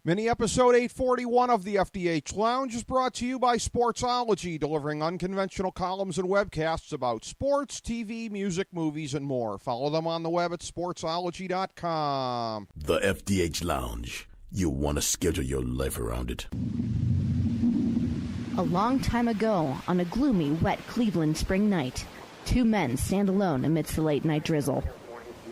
Mini episode 841 of the FDH Lounge is brought to you by Sportsology, delivering unconventional columns and webcasts about sports, TV, music, movies, and more. Follow them on the web at sportsology.com. The FDH Lounge. You want to schedule your life around it. A long time ago, on a gloomy, wet Cleveland spring night, two men stand alone amidst the late-night drizzle.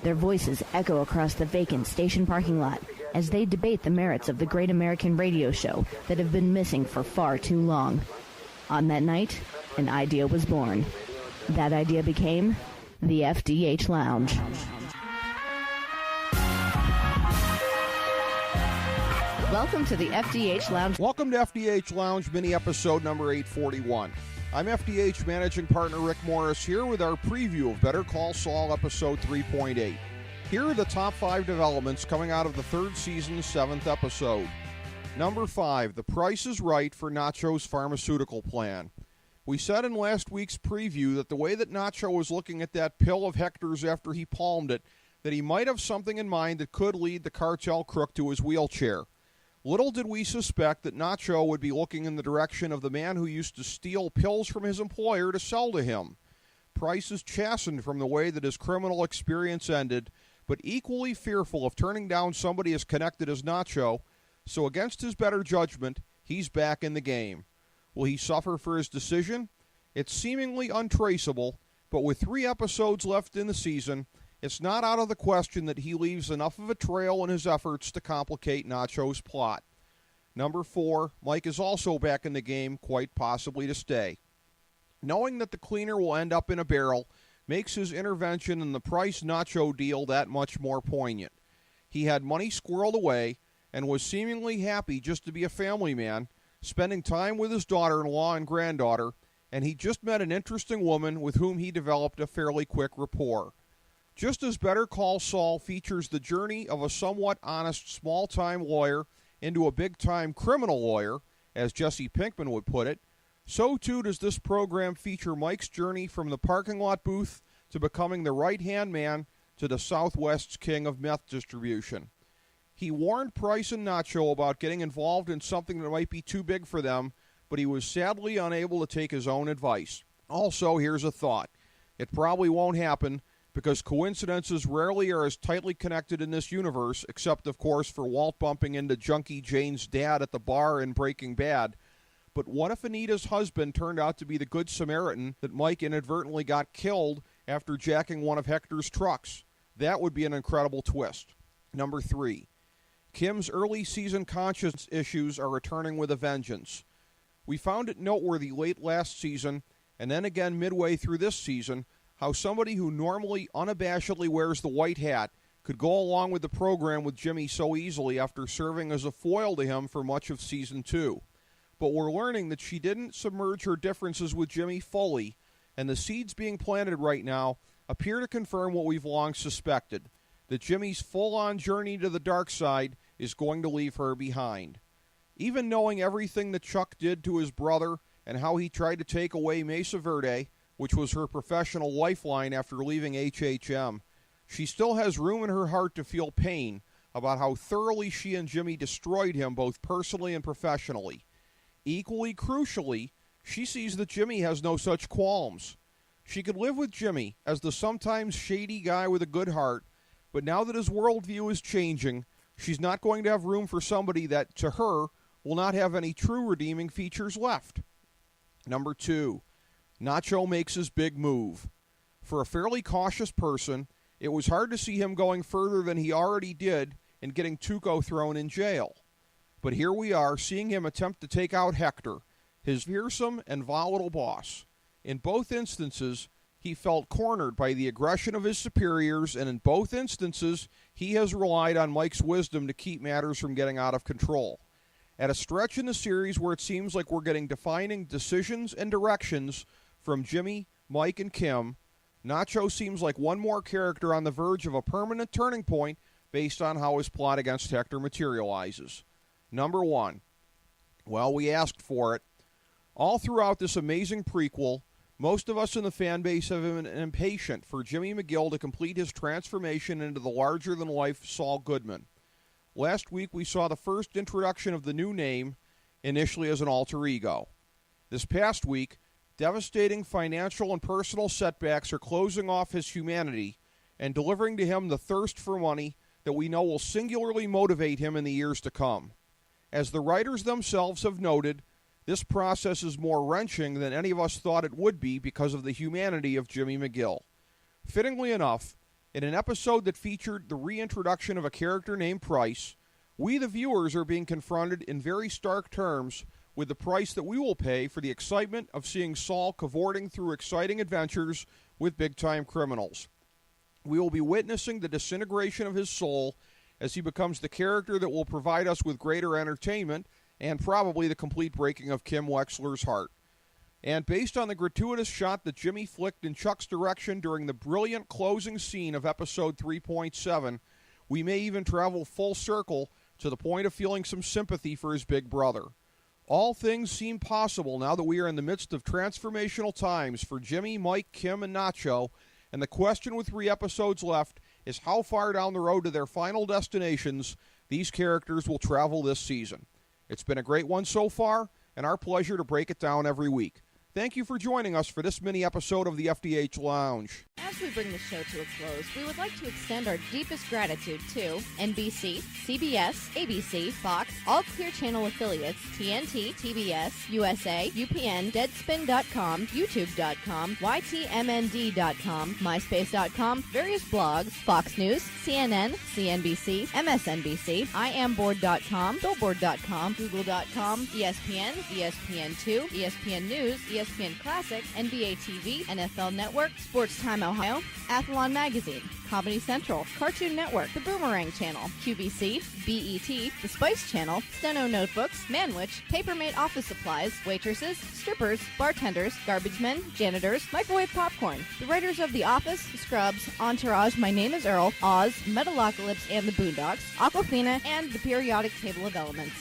Their voices echo across the vacant station parking lot as they debate the merits of the great American radio show that have been missing for far too long. On that night, an idea was born. That idea became the FDH Lounge. Welcome to the FDH Lounge. Welcome to FDH Lounge mini episode number 841. I'm FDH Managing Partner Rick Morris here with our preview of Better Call Saul episode 3.8. Here are the top 5 developments coming out of the third season's 7th episode. Number 5, The Price is Right for Nacho's pharmaceutical plan. We said in last week's preview that the way that Nacho was looking at that pill of Hector's after he palmed it, that he might have something in mind that could lead the cartel crook to his wheelchair. Little did we suspect that Nacho would be looking in the direction of the man who used to steal pills from his employer to sell to him. Price is chastened from the way that his criminal experience ended, but equally fearful of turning down somebody as connected as Nacho, so against his better judgment, he's back in the game. Will he suffer for his decision? It's seemingly untraceable, but with 3 episodes left in the season, it's not out of the question that he leaves enough of a trail in his efforts to complicate Nacho's plot. Number 4, Mike is also back in the game, quite possibly to stay. Knowing that the cleaner will end up in a barrel makes his intervention in the Price-Nacho deal that much more poignant. He had money squirreled away and was seemingly happy just to be a family man, spending time with his daughter-in-law and granddaughter, and he just met an interesting woman with whom he developed a fairly quick rapport. Just as Better Call Saul features the journey of a somewhat honest small-time lawyer into a big-time criminal lawyer, as Jesse Pinkman would put it, so too does this program feature Mike's journey from the parking lot booth to becoming the right-hand man to the Southwest's king of meth distribution. He warned Price and Nacho about getting involved in something that might be too big for them, but he was sadly unable to take his own advice. Also, here's a thought. It probably won't happen, because coincidences rarely are as tightly connected in this universe, except, of course, for Walt bumping into Junkie Jane's dad at the bar in Breaking Bad. But what if Anita's husband turned out to be the Good Samaritan that Mike inadvertently got killed after jacking one of Hector's trucks? That would be an incredible twist. Number 3, Kim's early season conscience issues are returning with a vengeance. We found it noteworthy late last season, and then again midway through this season, how somebody who normally unabashedly wears the white hat could go along with the program with Jimmy so easily after serving as a foil to him for much of Season 2. But we're learning that she didn't submerge her differences with Jimmy fully, and the seeds being planted right now appear to confirm what we've long suspected, that Jimmy's full-on journey to the dark side is going to leave her behind. Even knowing everything that Chuck did to his brother and how he tried to take away Mesa Verde, which was her professional lifeline after leaving HHM, she still has room in her heart to feel pain about how thoroughly she and Jimmy destroyed him both personally and professionally. Equally crucially, she sees that Jimmy has no such qualms. She could live with Jimmy as the sometimes shady guy with a good heart, but now that his worldview is changing, she's not going to have room for somebody that, to her, will not have any true redeeming features left. Number 2, Nacho makes his big move. For a fairly cautious person, it was hard to see him going further than he already did and getting Tuco thrown in jail. But here we are, seeing him attempt to take out Hector, his fearsome and volatile boss. In both instances, he felt cornered by the aggression of his superiors, and in both instances, he has relied on Mike's wisdom to keep matters from getting out of control. At a stretch in the series where it seems like we're getting defining decisions and directions from Jimmy, Mike, and Kim, Nacho seems like one more character on the verge of a permanent turning point based on how his plot against Hector materializes. Number 1. Well, we asked for it. All throughout this amazing prequel, most of us in the fan base have been impatient for Jimmy McGill to complete his transformation into the larger-than-life Saul Goodman. Last week we saw the first introduction of the new name, initially as an alter ego. This past week, devastating financial and personal setbacks are closing off his humanity and delivering to him the thirst for money that we know will singularly motivate him in the years to come. As the writers themselves have noted, this process is more wrenching than any of us thought it would be because of the humanity of Jimmy McGill. Fittingly enough, in an episode that featured the reintroduction of a character named Price, we the viewers are being confronted in very stark terms with the price that we will pay for the excitement of seeing Saul cavorting through exciting adventures with big-time criminals. We will be witnessing the disintegration of his soul as he becomes the character that will provide us with greater entertainment and probably the complete breaking of Kim Wexler's heart. And based on the gratuitous shot that Jimmy flicked in Chuck's direction during the brilliant closing scene of episode 3.7, we may even travel full circle to the point of feeling some sympathy for his big brother. All things seem possible now that we are in the midst of transformational times for Jimmy, Mike, Kim, and Nacho, and the question with 3 episodes left is how far down the road to their final destinations these characters will travel this season. It's been a great one so far, and our pleasure to break it down every week. Thank you for joining us for this mini episode of the FDH Lounge. As we bring the show to a close, we would like to extend our deepest gratitude to NBC, CBS, ABC, Fox, all Clear Channel affiliates, TNT, TBS, USA, UPN, Deadspin.com, YouTube.com, YTMND.com, MySpace.com, various blogs, Fox News, CNN, CNBC, MSNBC, IamBoard.com, Billboard.com, Google.com, ESPN, ESPN2, ESPN News, ESPN Classic, NBA TV, NFL Network, Sports Time Ohio, Athlon Magazine, Comedy Central, Cartoon Network, The Boomerang Channel, QVC, BET, The Spice Channel, Steno Notebooks, Manwich, Papermate Office Supplies, waitresses, strippers, bartenders, garbage men, janitors, microwave popcorn, the writers of The Office, Scrubs, Entourage, My Name is Earl, Oz, Metalocalypse and the Boondocks, Aquafina, and the Periodic Table of Elements.